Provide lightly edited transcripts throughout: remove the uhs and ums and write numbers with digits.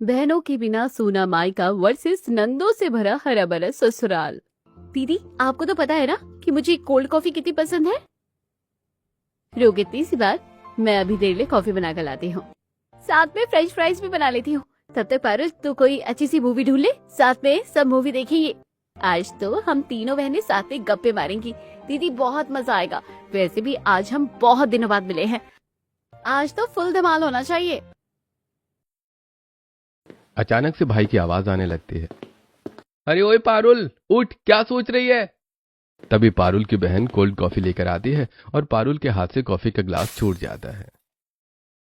बहनों के बिना सूना मायका वर्सेस नंदों से भरा हरा भरा ससुराल। दीदी, आपको तो पता है ना कि मुझे कोल्ड कॉफी कितनी पसंद है। रोग इतनी सी बात, मैं अभी देर ले कॉफी बना कर लाती हूँ। साथ में फ्रेंच फ्राइज भी बना लेती हूँ। तब तक पारुल तो कोई अच्छी सी मूवी ढूंढ ले, साथ में सब मूवी देखेंगे। आज तो हम तीनों बहनें साथ में गप्पे मारेंगी। दीदी, बहुत मजा आएगा। वैसे भी आज हम बहुत दिनों बाद मिले हैं। आज तो फुल धमाल होना चाहिए। अचानक से भाई की आवाज आने लगती है। अरे ओए पारुल, उठ, क्या सोच रही है? तभी पारुल की बहन कोल्ड कॉफी लेकर आती है और पारुल के हाथ से कॉफी का ग्लास छूट जाता है।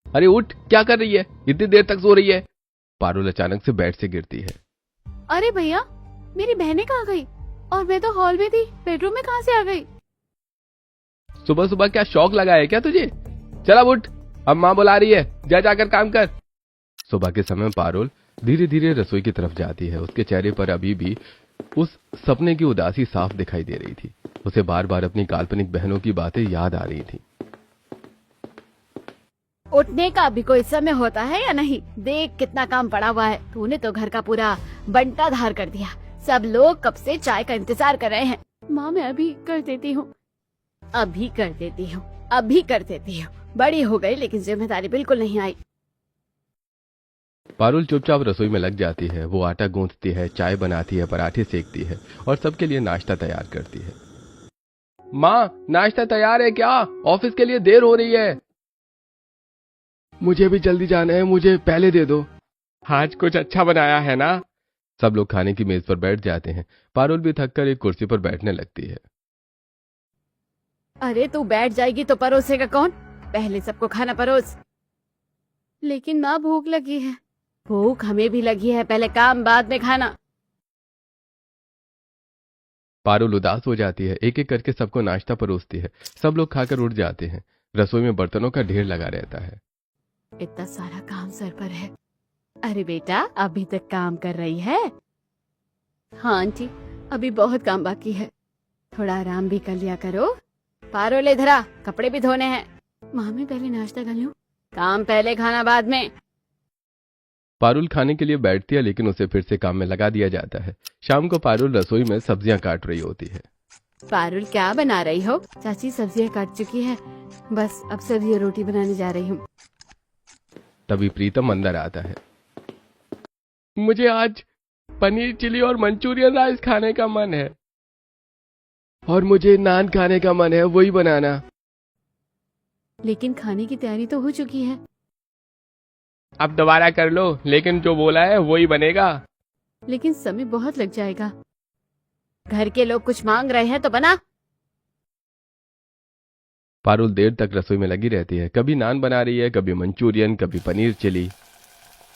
अरे उठ, क्या कर रही है? इतनी देर तक सो रही है? पारुल अचानक से बेड से गिरती है। अरे भैया, मेरी बहनें कहाँ गई? और मैं तो हॉल में थी, बेडरूम में कहाँ से आ गई? सुबह सुबह क्या शौक लगा है क्या तुझे? चल अब उठ, अब माँ बुला रही है, जा जाकर काम कर। सुबह के समय पारुल धीरे धीरे रसोई की तरफ जाती है। उसके चेहरे पर अभी भी उस सपने की उदासी साफ दिखाई दे रही थी। उसे बार बार अपनी काल्पनिक बहनों की बातें याद आ रही थी। उठने का भी कोई समय होता है या नहीं? देख कितना काम पड़ा हुआ है। तूने तो घर का पूरा बंटा धार कर दिया। सब लोग कब से चाय का इंतजार कर रहे हैं। माँ, मैं अभी कर देती हूँ, अभी कर देती हूँ, अभी कर देती हूँ। बड़ी हो गई लेकिन जिम्मेदारी बिल्कुल नहीं आई। पारुल चुपचाप रसोई में लग जाती है। वो आटा गूंथती है, चाय बनाती है, पराठे सेकती है और सबके लिए नाश्ता तैयार करती है। माँ, नाश्ता तैयार है क्या? ऑफिस के लिए देर हो रही है। मुझे भी जल्दी जाना है, मुझे पहले दे दो। आज कुछ अच्छा बनाया है ना? सब लोग खाने की मेज पर बैठ जाते हैं। पारुल भी थककर एक कुर्सी पर बैठने लगती है। अरे तू बैठ जाएगी तो परोसेगा कौन? पहले सबको खाना परोस। लेकिन माँ, भूख लगी है। भूख हमें भी लगी है, पहले काम बाद में खाना। पारुल उदास हो जाती है। एक एक करके सबको नाश्ता परोसती है। सब लोग खाकर उठ जाते हैं। रसोई में बर्तनों का ढेर लगा रहता है। इतना सारा काम सर पर है। अरे बेटा, अभी तक काम कर रही है? हाँ आंटी, अभी बहुत काम बाकी है। थोड़ा आराम भी कर लिया करो। पारुल इधर आ, कपड़े भी धोने हैं। माँ, मैं पहले नाश्ता कर लूं? काम पहले, खाना बाद में। पारुल खाने के लिए बैठती है लेकिन उसे फिर से काम में लगा दिया जाता है। शाम को पारुल रसोई में सब्जियां काट रही होती है। पारुल, क्या बना रही हो? चाची सब्जियां काट चुकी है, बस अब सब्जी और रोटी बनाने जा रही हूँ। तभी प्रीतम अंदर आता है। मुझे आज पनीर चिली और मंचूरियन राइस खाने का मन है और मुझे नान खाने का मन है, वही बनाना। लेकिन खाने की तैयारी तो हो चुकी है। अब दोबारा कर लो, लेकिन जो बोला है वही बनेगा। लेकिन समय बहुत लग जाएगा। घर के लोग कुछ मांग रहे हैं तो बना। पारुल देर तक रसोई में लगी रहती है। कभी नान बना रही है, कभी मंचूरियन, कभी पनीर चिली।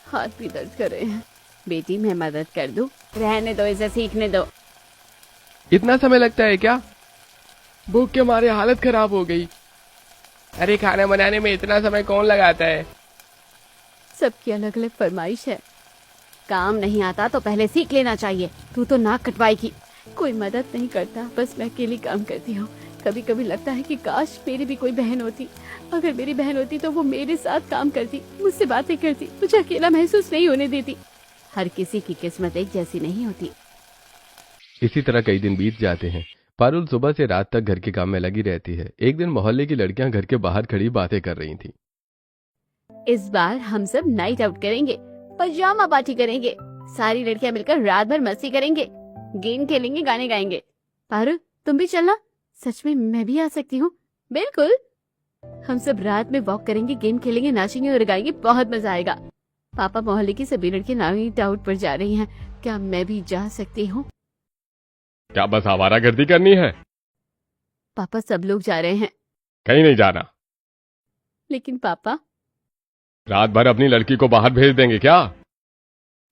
हाथ भी दर्द कर रहे हैं। बेटी, मैं मदद कर दूं? रहने दो, इसे सीखने दो। इतना समय लगता है क्या? भूख के मारे हालत खराब हो गई। अरे खाना बनाने में इतना समय कौन लगाता है? सबकी अलग अलग फरमाइश है। काम नहीं आता तो पहले सीख लेना चाहिए। तू तो नाक कटवाएगी। कोई मदद नहीं करता, बस मैं अकेली काम करती हूँ। कभी कभी लगता है कि काश मेरी भी कोई बहन होती। अगर मेरी बहन होती तो वो मेरे साथ काम करती, मुझसे बातें करती, मुझे अकेला महसूस नहीं होने देती। हर किसी की किस्मत एक जैसी नहीं होती। इसी तरह कई दिन बीत जाते हैं। पारुल सुबह से रात तक घर के काम में लगी रहती है। एक दिन मोहल्ले की लड़कियां घर के बाहर खड़ी बातें कर रही थीं। इस बार हम सब नाइट आउट करेंगे, पजामा पार्टी करेंगे। सारी लड़कियां मिलकर रात भर मस्ती करेंगे, गेम खेलेंगे, गाने गाएंगे। पारुल, तुम भी चलना। सच में मैं भी आ सकती हूँ? बिल्कुल। हम सब रात में वॉक करेंगे, गेम खेलेंगे, नाचेंगे और गाएंगे। बहुत मजा आएगा। पापा, मोहल्ले की सभी लड़कियां नाइट आउट पर जा रही हैं, क्या मैं भी जा सकती हूँ? क्या बस आवारागर्दी करनी है? पापा, सब लोग जा रहे हैं। कहीं नहीं जाना। लेकिन पापा, रात भर अपनी लड़की को बाहर भेज देंगे क्या?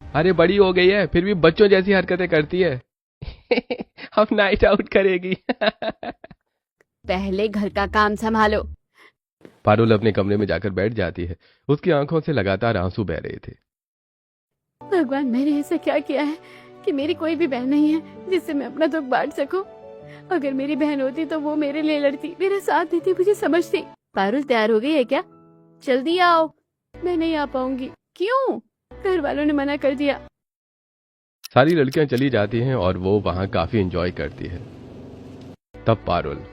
अरे बड़ी हो गई है, फिर भी बच्चों जैसी हरकतें करती है। अब नाइट आउट करेगी। पहले घर का काम संभालो। पारुल अपने कमरे में जाकर बैठ जाती है। उसकी आंखों से लगातार आंसू बह रहे थे। भगवान, मैंने ऐसा क्या किया है कि मेरी कोई भी बहन नहीं है जिससे मैं अपना दुख बांट सकूं? अगर मेरी बहन होती तो वो मेरे लिए लड़ती, मेरा साथ देती, मुझे समझती। पारुल, तैयार हो गई है क्या? जल्दी आओ। मैं नहीं आ पाऊंगी। क्यों? घर वालों ने मना कर दिया। सारी लड़कियां चली जाती हैं और वो वहां काफी एंजॉय करती है। तब पारुल,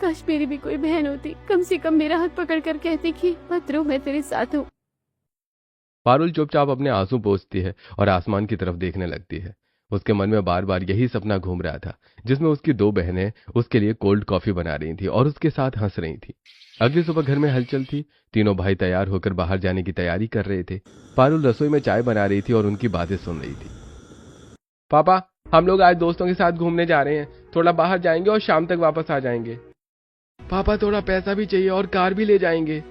काश मेरी भी कोई बहन होती, कम से कम मेरा हाथ पकड़ कर कहती कि मत रो, मैं तेरे साथ हूँ। पारुल चुपचाप अपने आंसू पोंछती है और आसमान की तरफ देखने लगती है। उसके मन में बार बार यही सपना घूम रहा था, जिसमें उसकी दो बहनें उसके लिए कोल्ड कॉफी बना रही थी और उसके साथ हंस रही थी। अगली सुबह घर में हलचल थी। तीनों भाई तैयार होकर बाहर जाने की तैयारी कर रहे थे। पारुल रसोई में चाय बना रही थी और उनकी बातें सुन रही थी। पापा, हम लोग आज दोस्तों के साथ घूमने जा रहे हैं। थोड़ा बाहर जाएंगे और शाम तक वापस आ जाएंगे। पापा, थोड़ा पैसा भी चाहिए और कार भी ले जाएंगे।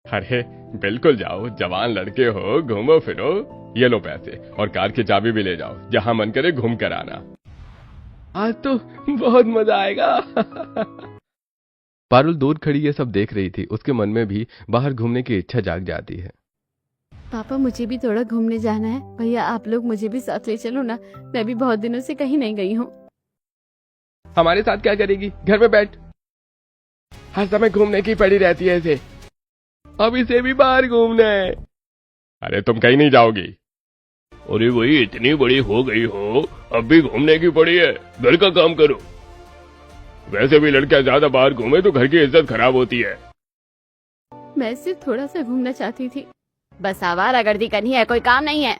अरे बिल्कुल जाओ, जवान लड़के हो, घूमो फिरो। ये लो पैसे और कार की चाबी भी ले जाओ, जहां मन करे घूम कर आना। आज तो बहुत मजा आएगा। पारुल दूर खड़ी ये सब देख रही थी। उसके मन में भी बाहर घूमने की इच्छा जाग जाती है। पापा, मुझे भी थोड़ा घूमने जाना है। भैया, आप लोग मुझे भी साथ ले चलो ना, मैं भी बहुत दिनों से कहीं नहीं गई हूँ। हमारे साथ क्या करेगी? घर में बैठ, हर समय घूमने की पड़ी रहती है इसे। अब इसे भी बाहर घूमना है। अरे तुम कहीं नहीं जाओगी। अरे वही इतनी बड़ी हो गई हो, अब भी घूमने की पड़ी है। घर का काम करो। वैसे भी लड़कियां ज्यादा बाहर घूमे तो घर की इज्जत खराब होती है। मैं सिर्फ थोड़ा सा घूमना चाहती थी, बस आवारागर्दी करनी है, कोई काम नहीं है।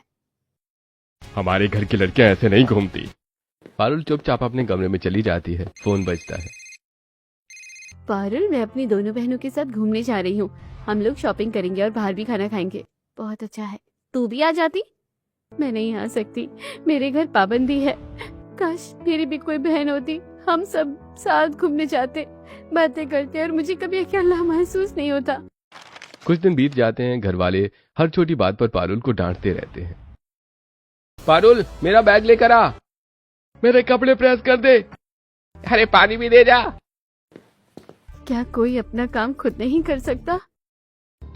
हमारे घर की लड़कियां ऐसे नहीं घूमती। पारुल चुपचाप अपने कमरे में चली जाती है। फोन बजता है। पारुल, मैं अपनी दोनों बहनों के साथ घूमने जा रही हूँ। हम लोग शॉपिंग करेंगे और बाहर भी खाना खाएंगे। बहुत अच्छा है, तू भी आ जाती। मैं नहीं आ सकती, मेरे घर पाबंदी है। काश मेरी भी कोई बहन होती, हम सब साथ घूमने जाते, बातें करते और मुझे कभी अकेला महसूस नहीं होता। कुछ दिन बीत जाते हैं। घर वाले हर छोटी बात पर पारुल को डांटते रहते हैं। पारुल, मेरा बैग लेकर आ। मेरे कपड़े प्रेस कर दे। अरे पानी भी दे जा। क्या कोई अपना काम खुद नहीं कर सकता?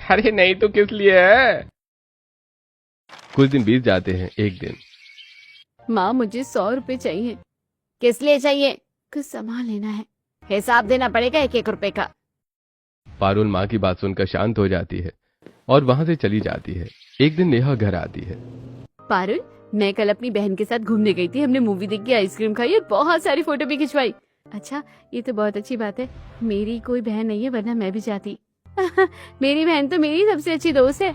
अरे नहीं तो किस लिए है? कुछ दिन बीत जाते हैं। एक दिन, माँ, मुझे 100 रुपए चाहिए। किस लिए चाहिए? कुछ सामान लेना है, हिसाब देना पड़ेगा 1-1 रुपए का। पारुल माँ की बात सुनकर शांत हो जाती है और वहां से चली जाती है। एक दिन नेहा घर आती है। पारुल, मैं कल अपनी बहन के साथ घूमने गई थी। हमने मूवी देखी, आइसक्रीम खाई और बहुत सारी फोटो भी खिंचवाई। अच्छा, ये तो बहुत अच्छी बात है। मेरी कोई बहन नहीं है, वरना मैं भी जाती। मेरी बहन तो मेरी सबसे अच्छी दोस्त है।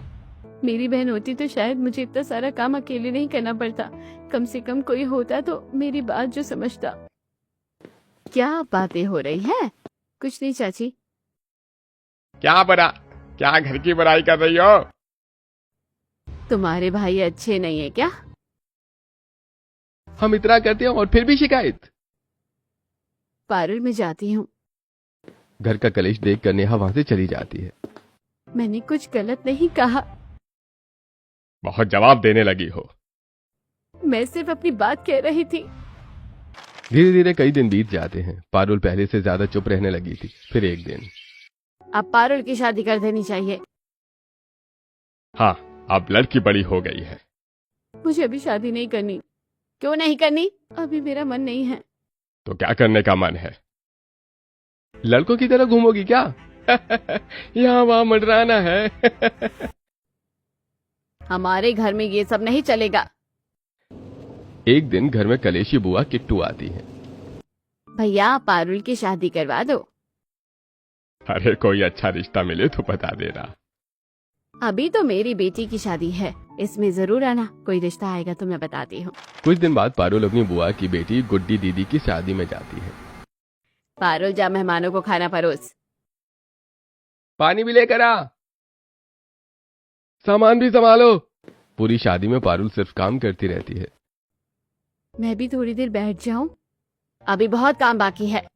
मेरी बहन होती तो शायद मुझे इतना सारा काम अकेले नहीं करना पड़ता। कम से कम कोई होता तो मेरी बात जो समझता। क्या बातें हो रही हैं? कुछ नहीं चाची। क्या घर की बुराई कर रही हो? तुम्हारे भाई अच्छे नहीं है क्या? हम इतना करते हैं और फिर भी शिकायत। पारुल, मैं जाती हूँ। घर का कलेश देखकर नेहा वहां से चली जाती है। मैंने कुछ गलत नहीं कहा। बहुत जवाब देने लगी हो। मैं सिर्फ अपनी बात कह रही थी। धीरे धीरे कई दिन बीत जाते हैं। पारुल पहले से ज्यादा चुप रहने लगी थी। फिर एक दिन, अब पारुल की शादी कर देनी चाहिए। हाँ, अब लड़की बड़ी हो गई है। मुझे अभी शादी नहीं करनी। क्यों नहीं करनी? अभी मेरा मन नहीं है। तो क्या करने का मन है? लड़कों की तरह घूमोगी क्या? यहाँ वहां मंडराना है। हमारे घर में ये सब नहीं चलेगा। एक दिन घर में कलेशी बुआ किट्टू आती है। भैया, पारुल की शादी करवा दो। अरे कोई अच्छा रिश्ता मिले तो बता देना। अभी तो मेरी बेटी की शादी है, इसमें जरूर आना। कोई रिश्ता आएगा तो मैं बताती हूँ। कुछ दिन बाद पारुल अपनी बुआ की बेटी गुड्डी दीदी की शादी में जाती है। पारुल, जा मेहमानों को खाना परोस। पानी भी लेकर आ। सामान भी संभालो। पूरी शादी में पारुल सिर्फ काम करती रहती है। मैं भी थोड़ी देर बैठ जाऊं? अभी बहुत काम बाकी है।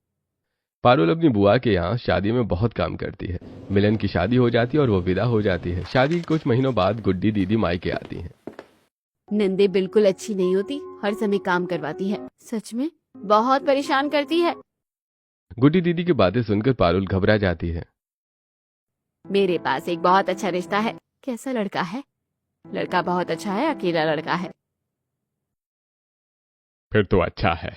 पारुल अपनी बुआ के यहाँ शादी में बहुत काम करती है। मिलन की शादी हो जाती है और वो विदा हो जाती है। शादी के कुछ महीनों बाद गुड्डी दीदी मायके आती हैं। नंदे बिल्कुल अच्छी नहीं होती, हर समय काम करवाती है। सच में बहुत परेशान करती है। गुड्डी दीदी की बातें सुनकर पारुल घबरा जाती है। मेरे पास एक बहुत अच्छा रिश्ता है। कैसा लड़का है? लड़का बहुत अच्छा है, अकेला लड़का है। फिर तो अच्छा है।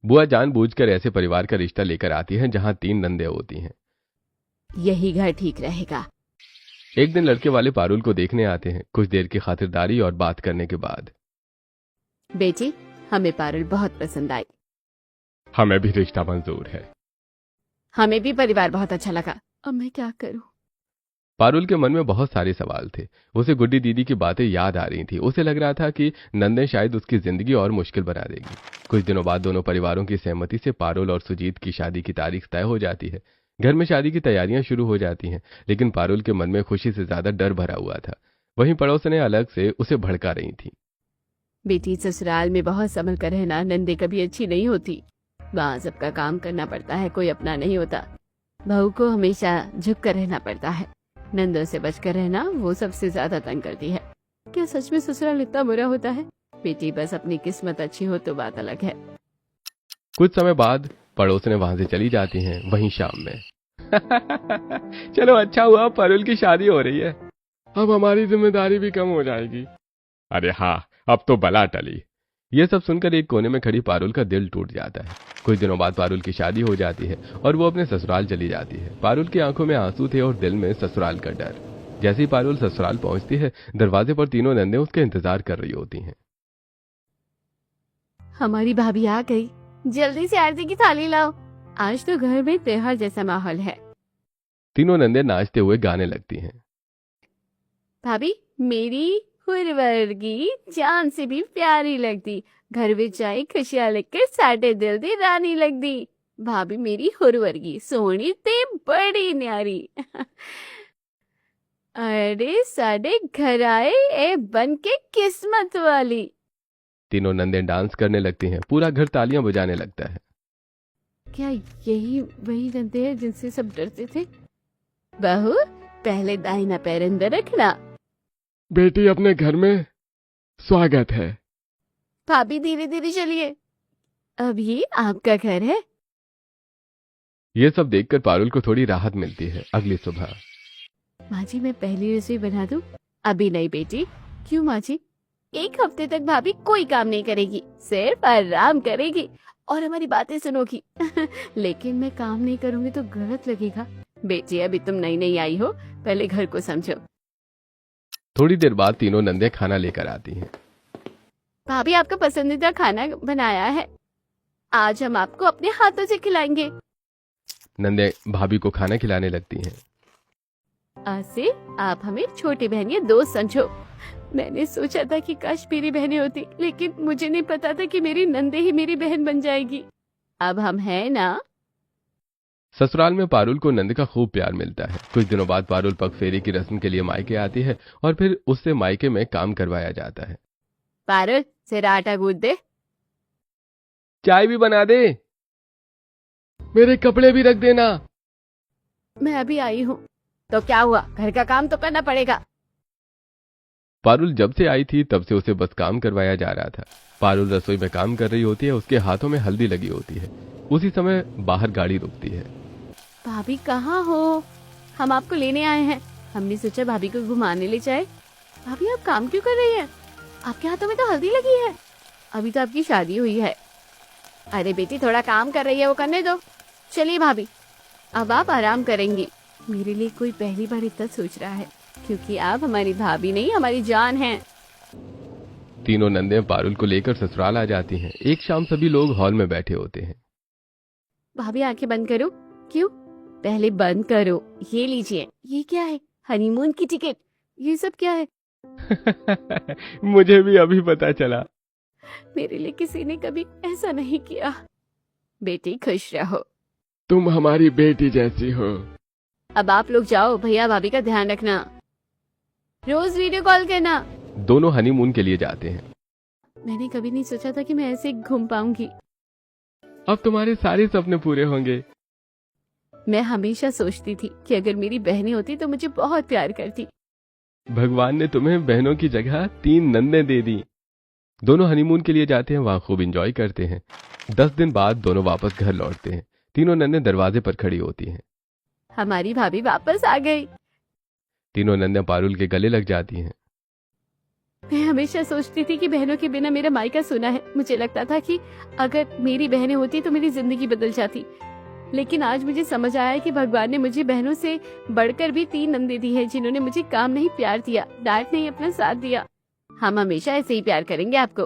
बुआ जानबूझकर ऐसे परिवार का रिश्ता लेकर आती है जहाँ 3 नंदे होती हैं। यही घर ठीक रहेगा। एक दिन लड़के वाले पारुल को देखने आते हैं। कुछ देर की खातिरदारी और बात करने के बाद बेटी, हमें पारुल बहुत पसंद आई। हमें भी रिश्ता मंजूर है। हमें भी परिवार बहुत अच्छा लगा। अब मैं क्या करूं? पारुल के मन में बहुत सारे सवाल थे। उसे गुड्डी दीदी की बातें याद आ रही थी। उसे लग रहा था कि नंदन शायद उसकी जिंदगी और मुश्किल बना देगी। कुछ दिनों बाद दोनों परिवारों की सहमति से पारुल और सुजीत की शादी की तारीख तय हो जाती है। घर में शादी की तैयारियां शुरू हो जाती हैं, लेकिन पारुल के मन में खुशी से ज्यादा डर भरा हुआ था। वहीं पड़ोसनें अलग से उसे भड़का रही थी। बेटी, ससुराल में बहुत संभल कर रहना नंदे कभी अच्छी नहीं होती। वहाँ सबका काम करना पड़ता है, कोई अपना नहीं होता। बहू को हमेशा झुक कर रहना पड़ता है। नंदों से बचकर रहना वो सबसे ज्यादा तंग करती है। क्या सच में ससुराल इतना बुरा होता है? बेटी, बस अपनी किस्मत अच्छी हो तो बात अलग है। कुछ समय बाद पड़ोसनें वहां से चली जाती हैं। वहीं शाम में चलो अच्छा हुआ पारुल की शादी हो रही है, अब हमारी जिम्मेदारी भी कम हो जाएगी। अरे हाँ, अब तो बला टली। ये सब सुनकर एक कोने में खड़ी पारुल का दिल टूट जाता है। कुछ दिनों बाद पारुल की शादी हो जाती है और वो अपने ससुराल चली जाती है। पारुल की आंखों में आंसू थे और दिल में ससुराल का डर। जैसे ही पारुल ससुराल पहुंचती है, दरवाजे पर तीनों नंदे उसके इंतजार कर रही होती हैं। हमारी भाभी आ गई, जल्दी से आरती की थाली लाओ। आज तो घर में त्योहार जैसा माहौल है। तीनों नंदे नाचते हुए गाने लगती हैं। भाभी, मेरी हुरवर्गी जान से भी प्यारी लगदी, घर विच आई खुशियां लेकर साडे दिल दी रानी लगदी। भाभी मेरी हुरवर्गी सोहनी ते बड़ी न्यारी। अरे साडे घर आए ए बन के किस्मत वाली। तीनों नंदे डांस करने लगती हैं। पूरा घर तालियां बजाने लगता है। क्या यही वही नंदे हैं जिनसे सब डरते थे? बहू, पहले दाहिना पैर अंदर रखना। बेटी, अपने घर में स्वागत है। भाभी धीरे धीरे चलिए, अब ये आपका घर है। ये सब देखकर पारुल को थोड़ी राहत मिलती है। अगली सुबह माँ जी, मैं पहली रसोई बना दूं? अभी नहीं बेटी। क्यों माँ जी? एक हफ्ते तक भाभी कोई काम नहीं करेगी, सिर्फ आराम करेगी और हमारी बातें सुनोगी। लेकिन मैं काम नहीं करूंगी तो गलत लगेगा। बेटी, अभी तुम नई नई आई हो, पहले घर को समझो। थोड़ी देर बाद तीनों नंदे खाना लेकर आती हैं। भाभी, आपका पसंदीदा खाना बनाया है, आज हम आपको अपने हाथों से खिलाएंगे। नंदे भाभी को खाना खिलाने लगती हैं। आज से आप हमें छोटी बहन या दोस्त समझो। मैंने सोचा था कि काश मेरी बहनें होती, लेकिन मुझे नहीं पता था कि मेरी नंदे ही मेरी बहन बन जाएगी। अब हम हैं ना? ससुराल में पारुल को नंद का खूब प्यार मिलता है। कुछ दिनों बाद पारुल पग फेरी की रस्म के लिए मायके आती है और फिर उससे मायके में काम करवाया जाता है। पारुल, जरा आटा गूंथ दे। चाय भी बना दे। मेरे कपड़े भी रख देना। मैं अभी आई हूँ। तो क्या हुआ, घर का काम तो करना पड़ेगा। पारुल जब से आई थी तब से उसे बस काम करवाया जा रहा था। पारुल रसोई में काम कर रही होती है, उसके हाथों में हल्दी लगी होती है। उसी समय बाहर गाड़ी रुकती है। भाभी कहाँ हो? हम आपको लेने आए हैं। हमने सोचा भाभी को घुमाने ले जाए। भाभी, आप काम क्यों कर रही हैं? आपके हाथों में तो हल्दी लगी है। अभी तो आपकी शादी हुई है। अरे बेटी, थोड़ा काम कर रही है, वो करने दो। चलिए भाभी, अब आप आराम करेंगी। मेरे लिए कोई पहली बार इतना सोच रहा है, क्योंकि आप हमारी भाभी नहीं, हमारी जान हैं। तीनों नंदे पारुल को लेकर ससुराल आ जाती हैं। एक शाम सभी लोग हॉल में बैठे होते हैं। भाभी, आंखें बंद करो। क्यों? पहले बंद करो। ये लीजिए। ये क्या है? हनीमून की टिकट। ये सब क्या है? मुझे भी अभी पता चला। मेरे लिए किसी ने कभी ऐसा नहीं किया। बेटी, खुश रहो। तुम हमारी बेटी जैसी हो। अब आप लोग जाओ, भैया भाभी का ध्यान रखना। रोज वीडियो कॉल करना। दोनों हनीमून के लिए जाते हैं। मैंने कभी नहीं सोचा था कि मैं ऐसे घूम पाऊंगी। अब तुम्हारे सारे सपने पूरे होंगे। मैं हमेशा सोचती थी कि अगर मेरी बहनें होती तो मुझे बहुत प्यार करती। भगवान ने तुम्हें बहनों की जगह 3 नंदे दे दी। दोनों हनीमून के लिए जाते हैं, वहां खूब एंजॉय करते हैं। 10 दिन बाद दोनों वापस घर लौटते हैं। तीनों नंदे दरवाजे पर खड़ी होती हैं। हमारी भाभी वापस आ गई। तीनों नंदे पारुल के गले लग जाती हैं। मैं हमेशा सोचती थी कि बहनों के बिना मेरा मायका सुना है। मुझे लगता था कि अगर मेरी बहनें होती तो मेरी जिंदगी बदल जाती। लेकिन आज मुझे समझ आया कि भगवान ने मुझे बहनों से बढ़कर भी 3 नंदे दी है, जिन्होंने मुझे काम नहीं प्यार दिया, डांट नहीं अपना साथ दिया। हम हमेशा ऐसे ही प्यार करेंगे आपको।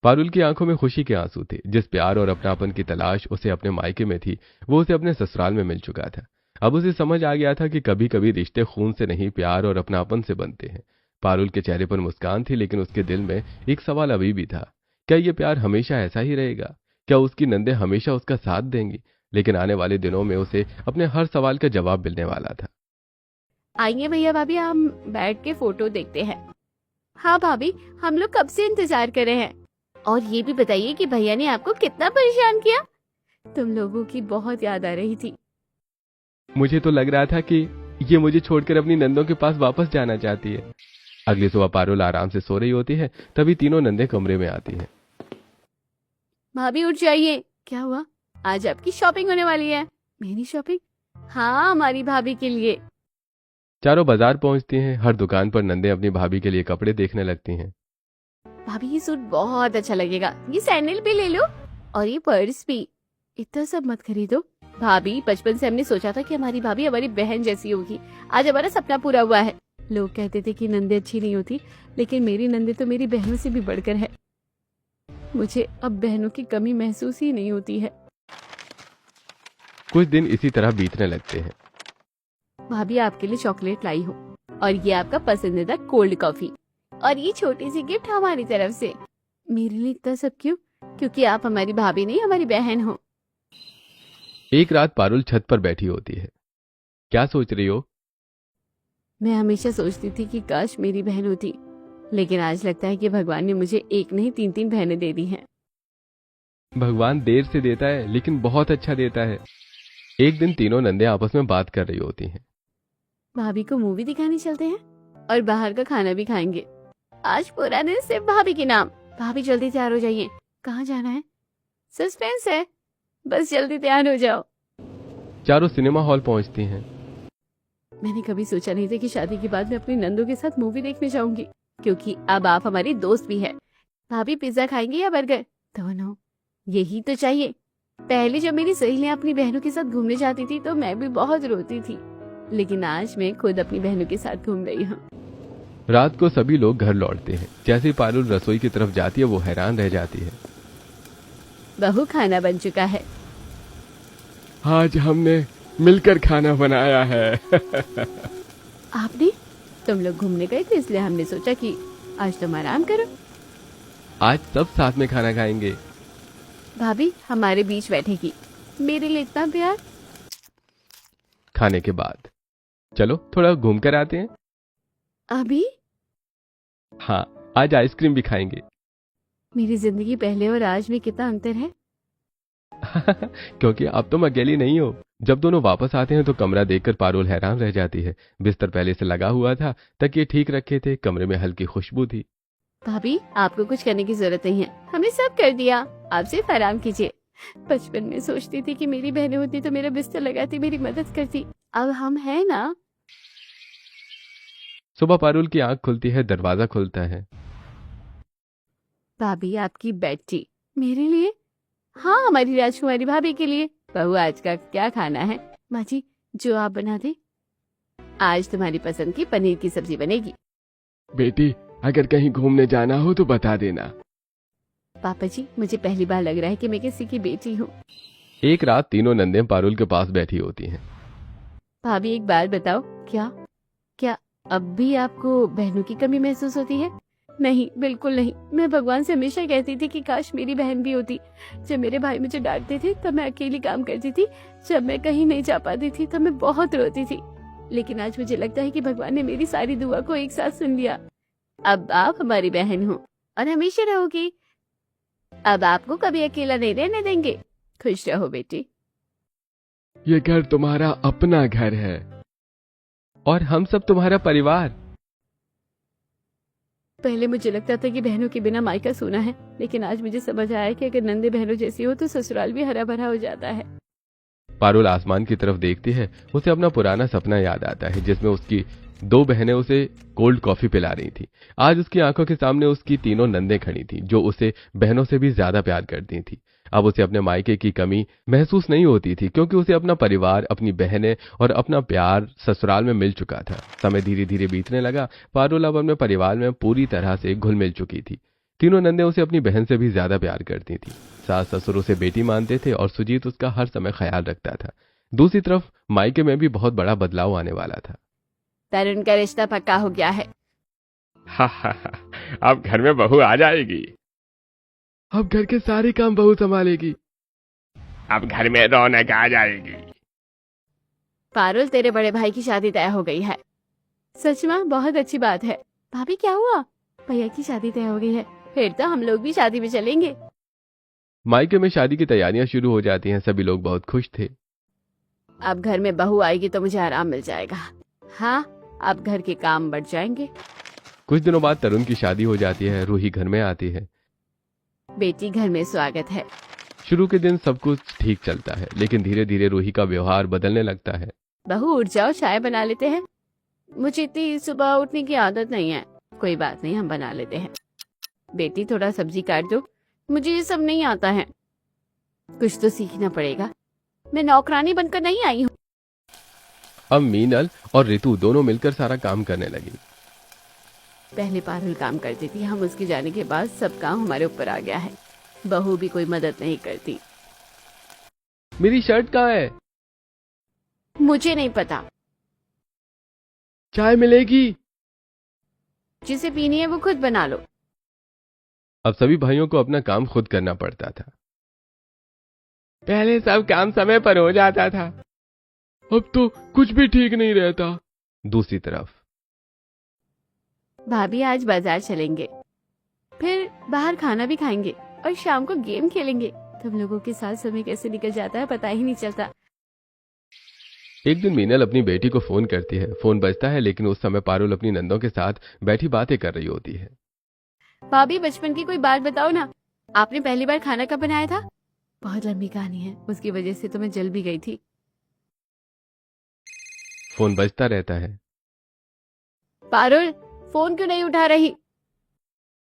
पारुल की आंखों में खुशी के आंसू थे। जिस प्यार और अपनापन की तलाश उसे अपने मायके में थी, वो उसे अपने ससुराल में मिल चुका था। अब उसे समझ आ गया था कि कभी कभी रिश्ते खून से नहीं, प्यार और अपनापन से बनते हैं। पारुल के चेहरे पर मुस्कान थी, लेकिन उसके दिल में एक सवाल अभी भी था। क्या ये प्यार हमेशा ऐसा ही रहेगा? क्या उसकी नंदे हमेशा उसका साथ देंगी? लेकिन आने वाले दिनों में उसे अपने हर सवाल का जवाब मिलने वाला था। आइए भैया भाभी, हम बैठ के फोटो देखते हैं। हाँ भाभी, हम लोग कब से इंतजार कर रहे हैं। और ये भी बताइए कि भैया ने आपको कितना परेशान किया। तुम लोगों की बहुत याद आ रही थी। मुझे तो लग रहा था कि ये मुझे छोड़कर अपनी नंदों के पास वापस जाना चाहती है। अगली सुबह पारुल आराम से सो रही होती है, तभी तीनों नंदे कमरे में आती हैं। भाभी उठ जाइए। क्या हुआ? आज आपकी शॉपिंग होने वाली है। मेरी शॉपिंग? हाँ, हमारी भाभी के लिए। चारों बाजार पहुंचती हैं। हर दुकान पर नंदे अपनी भाभी के लिए कपड़े देखने लगती हैं। भाभी ये सूट बहुत अच्छा लगेगा, ये सैंडल भी ले लो और ये पर्स भी। इतना सब मत खरीदो भाभी, बचपन से हमने सोचा था कि हमारी भाभी हमारी बहन जैसी होगी। आज हमारा सपना पूरा हुआ है। लोग कहते थे कि नंदे अच्छी नहीं होती, लेकिन मेरी नंदे तो मेरी बहनों से भी बढ़कर है। मुझे अब बहनों की कमी महसूस ही नहीं होती है। कुछ दिन इसी तरह बीतने लगते हैं। भाभी आपके लिए चॉकलेट लाई हूँ, और ये आपका पसंदीदा कोल्ड कॉफी, और ये छोटी सी गिफ्ट हमारी तरफ से। मेरे लिए इतना सब क्यों? क्योंकि आप हमारी भाभी नहीं, हमारी बहन हो। एक रात पारुल छत पर बैठी होती है। क्या सोच रही हो? मैं हमेशा सोचती थी कि काश मेरी बहन होती, लेकिन आज लगता है कि भगवान ने मुझे एक नहीं 3-3 बहनें दे दी हैं। भगवान देर से देता है, लेकिन बहुत अच्छा देता है। एक दिन तीनों नंदे आपस में बात कर रही होती हैं। भाभी को मूवी दिखाने चलते हैं और बाहर का खाना भी खाएंगे। आज पूरा दिन सिर्फ भाभी के नाम। भाभी जल्दी तैयार हो जाइए। कहाँ जाना है? सस्पेंस है, बस जल्दी तैयार हो जाओ। चारों सिनेमा हॉल पहुंचती हैं। मैंने कभी सोचा नहीं था कि शादी के बाद मैं अपनी नंदों के साथ मूवी देखने जाऊंगी, क्योंकि अब आप हमारी दोस्त भी है। भाभी पिज्जा खाएंगे या बर्गर? दोनों। यही तो चाहिए। पहले जब मेरी सहेलियां अपनी बहनों के साथ घूमने जाती थी तो मैं भी बहुत रोती थी, लेकिन आज मैं खुद अपनी बहनों के साथ घूम रही हूँ। रात को सभी लोग घर लौटते हैं। जैसे ही पारुल रसोई की तरफ जाती है, वो हैरान रह जाती है। बहू, खाना बन चुका है। आज हमने मिलकर खाना बनाया है। आपने? तुम लोग घूमने गए थे, इसलिए हमने सोचा कि आज तुम आराम करो। आज सब साथ में खाना खाएंगे। भाभी हमारे बीच बैठेगी। मेरे लिए इतना प्यार। खाने के बाद चलो थोड़ा घूम कर आते हैं। अभी? हाँ, आज आइसक्रीम भी खाएंगे। मेरी जिंदगी पहले और आज में कितना अंतर है। क्योंकि अब तुम अकेली नहीं हो। जब दोनों वापस आते हैं तो कमरा देखकर पारुल हैरान रह जाती है। बिस्तर पहले से लगा हुआ था, तकिए ठीक रखे थे, कमरे में हल्की खुशबू थी। भाभी आपको कुछ करने की जरूरत नहीं है, हमने सब कर दिया। आप सिर्फ आराम कीजिए। बचपन में सोचती थी कि मेरी बहनें होती तो मेरा बिस्तर लगाती, मेरी मदद करती। अब हम हैं ना। सुबह पारुल की आंख खुलती है, दरवाजा खुलता है। भाभी आपकी बेटी मेरे लिए? हाँ, हमारी राजकुमारी भाभी के लिए। बहू, आज का क्या खाना है? माँ जी, जो आप बना दे। आज तुम्हारी पसंद की पनीर की सब्जी बनेगी। बेटी, अगर कहीं घूमने जाना हो तो बता देना। पापा जी, मुझे पहली बार लग रहा है कि मैं किसी की बेटी हूँ। एक रात तीनों नंदे पारुल के पास बैठी होती हैं। भाभी एक बात बताओ, क्या क्या अब भी आपको बहनों की कमी महसूस होती है? नहीं, बिल्कुल नहीं। मैं भगवान से हमेशा कहती थी कि काश मेरी बहन भी होती। जब मेरे भाई मुझे डांटते थे तब मैं अकेली काम करती थी। जब मैं कहीं नहीं जा पाती थी तब मैं बहुत रोती थी। लेकिन आज मुझे लगता है कि भगवान ने मेरी सारी दुआ को एक साथ सुन लिया। अब आप हमारी बहन हो और हमेशा रहोगी। अब आपको कभी अकेला नहीं रहने देंगे। खुश रहो बेटी। ये घर तुम्हारा अपना घर है और हम सब तुम्हारा परिवार। पहले मुझे लगता था कि बहनों के बिना मायका सोना है, लेकिन आज मुझे समझ आया कि अगर नंदे बहनों जैसी हो तो ससुराल भी हरा भरा हो जाता है। पारुल आसमान की तरफ देखती है। उसे अपना पुराना सपना याद आता है जिसमें उसकी दो बहनें उसे कोल्ड कॉफी पिला रही थी। आज उसकी आंखों के सामने उसकी तीनों नंदें खड़ी थी जो उसे बहनों से भी ज्यादा प्यार करती थी। अब उसे अपने मायके की कमी महसूस नहीं होती थी क्योंकि उसे अपना परिवार, अपनी बहनें और अपना प्यार ससुराल में मिल चुका था। समय धीरे धीरे बीतने लगा। पारुल अब अपने परिवार में पूरी तरह से घुल मिल चुकी थी। तीनों नंदे उसे अपनी बहन से भी ज्यादा प्यार करती थी। सास ससुर उसे बेटी मानते थे और सुजीत उसका हर समय ख्याल रखता था। दूसरी तरफ मायके में भी बहुत बड़ा बदलाव आने वाला था। तरुण का रिश्ता पक्का हो गया है। अब घर में बहू आ जाएगी। अब घर के सारे काम बहू संभालेगी। अब घर में रौनक आ जाएगी। पारुल, तेरे बड़े भाई की शादी तय हो गई है। सच में बहुत अच्छी बात है। भाभी, क्या हुआ? भैया की शादी तय हो गई है, फिर तो हम लोग भी शादी में चलेंगे। मायके में शादी की तैयारियां शुरू हो जाती हैं। सभी लोग बहुत खुश थे। अब घर में बहू आएगी तो मुझे आराम मिल जाएगा। हाँ, अब घर के काम बढ़ जाएंगे। कुछ दिनों बाद तरुण की शादी हो जाती है। रूही घर में आती है। बेटी, घर में स्वागत है। शुरू के दिन सब कुछ ठीक चलता है, लेकिन धीरे धीरे रूही का व्यवहार बदलने लगता है। बहू, उठ जाओ, चाय बना लेते हैं। मुझे इतनी सुबह उठने की आदत नहीं है। कोई बात नहीं, हम बना लेते हैं। बेटी, थोड़ा सब्जी काट दो, मुझे ये सब नहीं आता है। कुछ तो सीखना पड़ेगा, मैं नौकरानी बनकर नहीं आई हूँ। अब मीनल और रितु दोनों मिलकर सारा काम करने लगी। पहले पारुल काम करती थी, हम उसके जाने के बाद सब काम हमारे ऊपर आ गया है। बहू भी कोई मदद नहीं करती। मेरी शर्ट कहाँ है? मुझे नहीं पता। चाय मिलेगी? जिसे पीनी है वो खुद बना लो। अब सभी भाइयों को अपना काम खुद करना पड़ता था। पहले सब काम समय पर हो जाता था, अब तो कुछ भी ठीक नहीं रहता। दूसरी तरफ भाभी, आज बाजार चलेंगे, फिर बाहर खाना भी खाएंगे और शाम को गेम खेलेंगे। तुम लोगों के साथ समय कैसे निकल जाता है पता ही नहीं चलता। एक दिन मीनल अपनी बेटी को फोन करती है। फोन बजता है, लेकिन उस समय पारुल अपनी नंदों के साथ बैठी बातें कर रही होती है। भाभी, बचपन की कोई बात बताओ ना। आपने पहली बार खाना कब बनाया था? बहुत लंबी कहानी है, उसकी वजह से तो मैं जल भी गई थी। फोन बजता रहता है। पारुल, फोन क्यों नहीं उठा रही?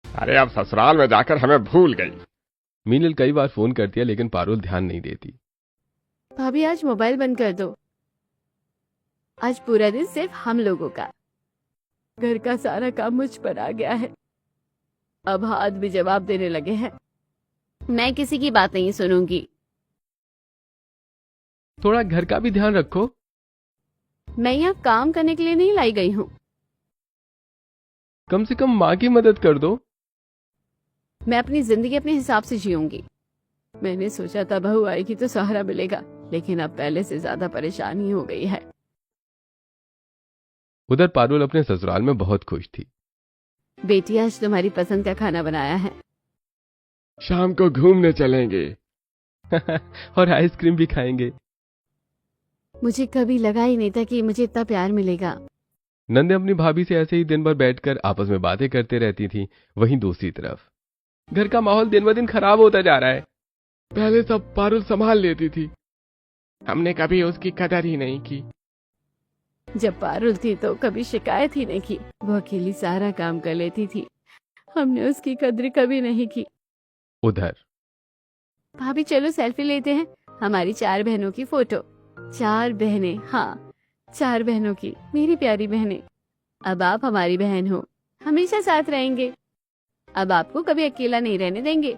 अरे अब ससुराल में जाकर हमें भूल गई। मीनल कई बार फोन करती है, लेकिन पारुल ध्यान नहीं देती। भाभी, आज मोबाइल बंद कर दो। आज पूरा दिन सिर्फ हम लोगों का। घर का सारा काम मुझ पर आ गया है। अब हाथ भी जवाब देने लगे हैं। मैं किसी की बात नहीं सुनूंगी। थोड़ा घर का भी ध्यान रखो। मैं यहाँ काम करने के लिए नहीं लाई गई हूँ। कम से कम माँ की मदद कर दो। मैं अपनी जिंदगी अपने हिसाब से जीऊंगी। मैंने सोचा था बहू आएगी तो सहारा मिलेगा, लेकिन अब पहले से ज्यादा परेशानी हो गई है। उधर पारुल अपने ससुराल में बहुत खुश थी। बेटी, आज तुम्हारी पसंद का खाना बनाया है। शाम को घूमने चलेंगे और आइसक्रीम भी खाएंगे। मुझे कभी लगा ही नहीं था कि मुझे इतना प्यार मिलेगा। नंदे अपनी भाभी से ऐसे ही दिन भर बैठकर आपस में बातें करते रहती थी। वहीं दूसरी तरफ घर का माहौल दिन ब दिन खराब होता जा रहा है। पहले सब पारुल संभाल लेती थी, हमने कभी उसकी कदर ही नहीं की। जब पारुल थी तो कभी शिकायत ही नहीं की। वो अकेली सारा काम कर लेती थी। हमने उसकी कद्र कभी नहीं की। उधर भाभी, चलो सेल्फी लेते हैं। हमारी 4 बहनों की फोटो। 4 बहनें, हाँ 4 बहनों की, मेरी प्यारी बहनें। अब आप हमारी बहन हो, हमेशा साथ रहेंगे। अब आपको कभी अकेला नहीं रहने देंगे।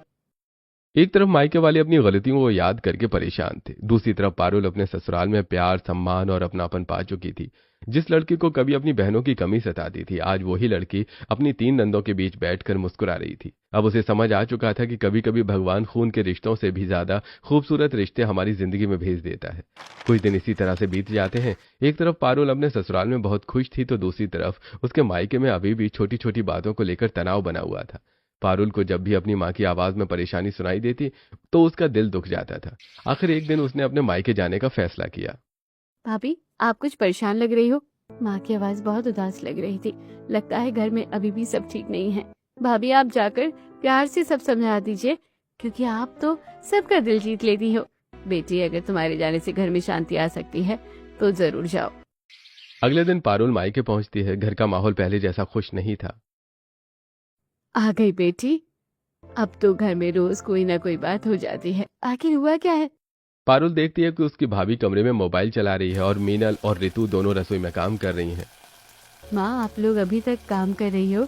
एक तरफ मायके वाले अपनी गलतियों को याद करके परेशान थे। दूसरी तरफ पारुल अपने ससुराल में प्यार, सम्मान और अपनापन पा चुकी थी। जिस लड़की को कभी अपनी बहनों की कमी सताती थी, आज वही लड़की अपनी 3 नंदों के बीच बैठकर मुस्कुरा रही थी। अब उसे समझ आ चुका था कि कभी कभी भगवान खून के रिश्तों से भी ज्यादा खूबसूरत रिश्ते हमारी जिंदगी में भेज देता है। कुछ दिन इसी तरह से बीत जाते हैं। एक तरफ पारुल अपने ससुराल में बहुत खुश थी, तो दूसरी तरफ उसके मायके में अभी भी छोटी छोटी बातों को लेकर तनाव बना हुआ था। पारुल को जब भी अपनी माँ की आवाज में परेशानी सुनाई देती तो उसका दिल दुख जाता था। आखिर एक दिन उसने अपने मायके जाने का फैसला किया। भाभी, आप कुछ परेशान लग रही हो। माँ की आवाज बहुत उदास लग रही थी। लगता है घर में अभी भी सब ठीक नहीं है। भाभी, आप जाकर प्यार से सब समझा दीजिए, क्योंकि आप तो सबका दिल जीत लेती हो। बेटी, अगर तुम्हारे जाने से घर में शांति आ सकती है तो जरूर जाओ। अगले दिन पारुल मायके पहुंचती है। घर का माहौल पहले जैसा खुश नहीं था। आ गई बेटी। अब तो घर में रोज कोई ना कोई बात हो जाती है। आखिर हुआ क्या है? पारुल देखती है कि उसकी भाभी कमरे में मोबाइल चला रही है और मीनल और रितु दोनों रसोई में काम कर रही हैं। माँ, आप लोग अभी तक काम कर रही हो?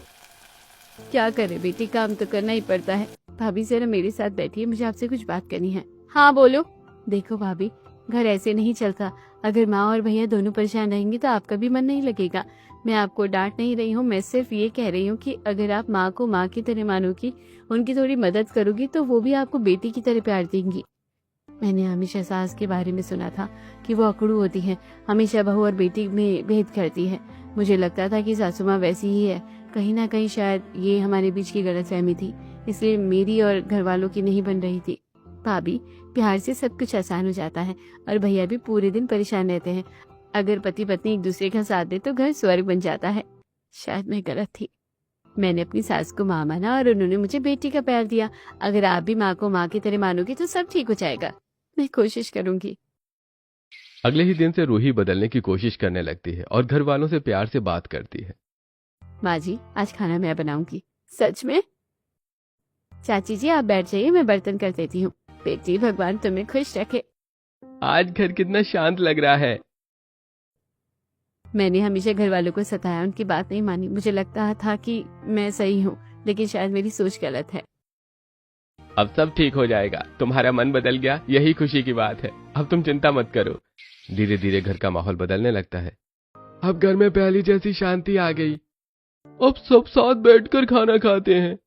क्या करे बेटी, काम तो करना ही पड़ता है। भाभी जरा मेरे साथ बैठिए, मुझे आपसे कुछ बात करनी है। हाँ बोलो। देखो भाभी, घर ऐसे नहीं चलता। अगर माँ और भैया दोनों परेशान रहेंगे तो आपका भी मन नहीं लगेगा। मैं आपको डांट नहीं रही हूँ, मैं सिर्फ ये कह रही हूँ कि अगर आप माँ को माँ की तरह मानोगी, उनकी थोड़ी मदद करोगी, तो वो भी आपको बेटी की तरह प्यार देंगी। मैंने हमेशा सास के बारे में सुना था कि वो अकड़ू होती है, हमेशा बहू और बेटी में भेद करती है। मुझे लगता था कि सासू माँ वैसी ही है। कहीं ना कहीं शायद ये हमारे बीच की गलतफहमी थी, इसलिए मेरी और घर वालों की नहीं बन रही थी। भाभी, प्यार से सब कुछ आसान हो जाता है और भैया भी पूरे दिन परेशान रहते हैं। अगर पति पत्नी एक दूसरे का साथ दे तो घर स्वर्ग बन जाता है। शायद मैं गलत थी। मैंने अपनी सास को माँ माना और उन्होंने मुझे बेटी का प्यार दिया। अगर आप भी माँ को माँ की तरह मानोगी तो सब ठीक हो जाएगा। मैं कोशिश करूंगी। अगले ही दिन से रूही बदलने की कोशिश करने लगती है और घर वालों से प्यार से बात करती है। माँ जी, आज खाना मैं बनाऊंगी। सच में? चाची जी आप बैठ जाइए, मैं बर्तन कर देती हूँ। बेटी, भगवान तुम्हें खुश रखे। आज घर कितना शांत लग रहा है। मैंने हमेशा घर वालों को सताया, उनकी बात नहीं मानी। मुझे लगता था कि मैं सही हूँ, लेकिन शायद मेरी सोच गलत है। अब सब ठीक हो जाएगा। तुम्हारा मन बदल गया, यही खुशी की बात है। अब तुम चिंता मत करो। धीरे धीरे घर का माहौल बदलने लगता है। अब घर में पहली जैसी शांति आ गई। अब सब साथ बैठकर खाना खाते हैं।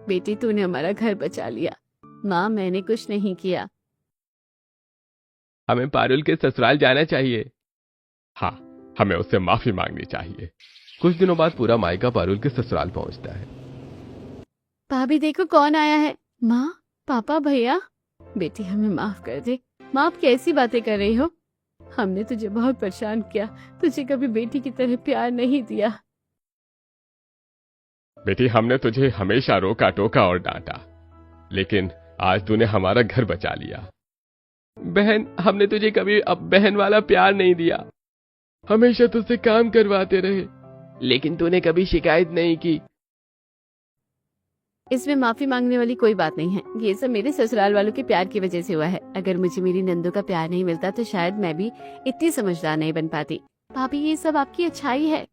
बेटी, तूने हमारा घर बचा लिया। माँ, मैंने कुछ नहीं किया। हमें पारुल के ससुराल जाना चाहिए। हाँ, हमें उससे माफी मांगनी चाहिए। कुछ दिनों बाद पूरा मायका पारुल के ससुराल पहुंचता है। भाभी देखो कौन आया है। माँ, पापा, भैया। बेटी, हमें माफ कर दे। माँ, आप कैसी बातें कर रही हो? हमने तुझे बहुत परेशान किया, तुझे कभी बेटी की तरह प्यार नहीं दिया। बेटी, हमने तुझे हमेशा रोका टोका और डांटा, लेकिन आज तूने हमारा घर बचा लिया। बहन, हमने तुझे कभी अब बहन वाला प्यार नहीं दिया। हमेशा तुझसे काम करवाते रहे, लेकिन तूने कभी शिकायत नहीं की। इसमें माफी मांगने वाली कोई बात नहीं है। ये सब मेरे ससुराल वालों के प्यार की वजह से हुआ है। अगर मुझे मेरी नंदों का प्यार नहीं मिलता तो शायद मैं भी इतनी समझदार नहीं बन पाती। भाभी, ये सब आपकी अच्छाई है।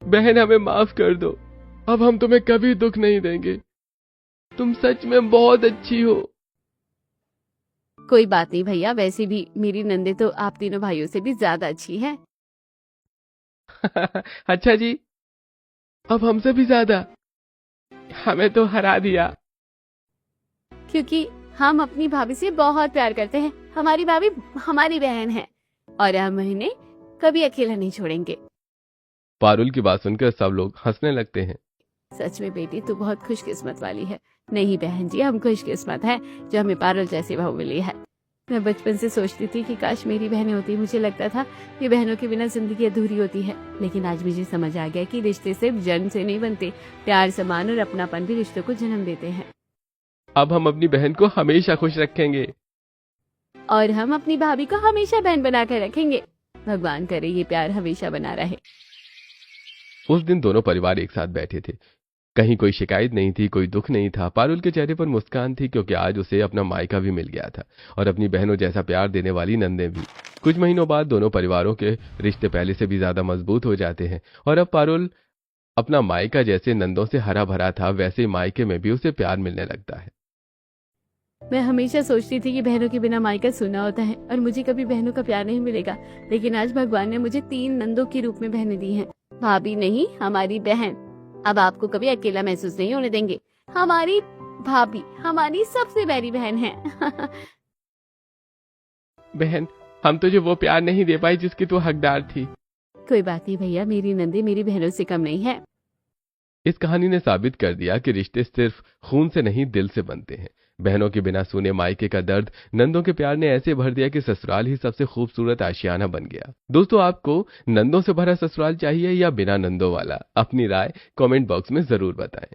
बहन, हमें माफ कर दो। अब हम तुम्हें कभी दुख नहीं देंगे। तुम सच में बहुत अच्छी हो। कोई बात नहीं भैया, वैसे भी मेरी नंदे तो आप तीनों भाइयों से भी ज्यादा अच्छी है। अच्छा जी, अब हमसे भी ज्यादा। हमें तो हरा दिया। क्योंकि हम अपनी भाभी से बहुत प्यार करते हैं। हमारी भाभी हमारी बहन है और हम इन्हें कभी अकेला नहीं छोड़ेंगे। पारुल की बात सुनकर सब लोग हंसने लगते हैं। सच में बेटी, तू बहुत खुशकिस्मत वाली है। नहीं बहन जी, हम खुशकिस्मत है जो हमें पारुल जैसी बहू मिली है। मैं बचपन से सोचती थी कि काश मेरी बहनें होती। मुझे लगता था कि बहनों के बिना जिंदगी अधूरी होती है, लेकिन आज मुझे समझ आ गया कि रिश्ते सिर्फ जन्म से नहीं बनते, प्यार, सम्मान और अपनापन भी रिश्तों को जन्म देते हैं। अब हम अपनी बहन को हमेशा खुश रखेंगे और हम अपनी भाभी को हमेशा बहन बनाकर रखेंगे। भगवान करे ये प्यार हमेशा बना रहे। उस दिन दोनों परिवार एक साथ बैठे थे। कहीं कोई शिकायत नहीं थी, कोई दुख नहीं था। पारुल के चेहरे पर मुस्कान थी, क्योंकि आज उसे अपना मायका भी मिल गया था और अपनी बहनों जैसा प्यार देने वाली नंदे भी। कुछ महीनों बाद दोनों परिवारों के रिश्ते पहले से भी ज्यादा मजबूत हो जाते हैं और अब पारुल अपना मायका जैसे नंदों से हरा भरा था, वैसे ही मायके में भी उसे प्यार मिलने लगता है। मैं हमेशा सोचती थी कि बहनों के बिना मायका सूना होता है और मुझे कभी बहनों का प्यार नहीं मिलेगा, लेकिन आज भगवान ने मुझे 3 नंदों के रूप में बहनें दी हैं। भाभी नहीं, हमारी बहन। अब आपको कभी अकेला महसूस नहीं होने देंगे। हमारी भाभी हमारी सबसे प्यारी बहन है। बहन, हम तुझे वो प्यार नहीं दे पाई जिसकी तू हकदार थी। कोई बात नहीं भैया, मेरी नंदे मेरी बहनों से कम नहीं है। इस कहानी ने साबित कर दिया कि रिश्ते सिर्फ खून से नहीं, दिल से बनते हैं। बहनों के बिना सूने मायके का दर्द नंदों के प्यार ने ऐसे भर दिया कि ससुराल ही सबसे खूबसूरत आशियाना बन गया। दोस्तों, आपको नंदों से भरा ससुराल चाहिए या बिना नंदों वाला? अपनी राय कमेंट बॉक्स में जरूर बताएं।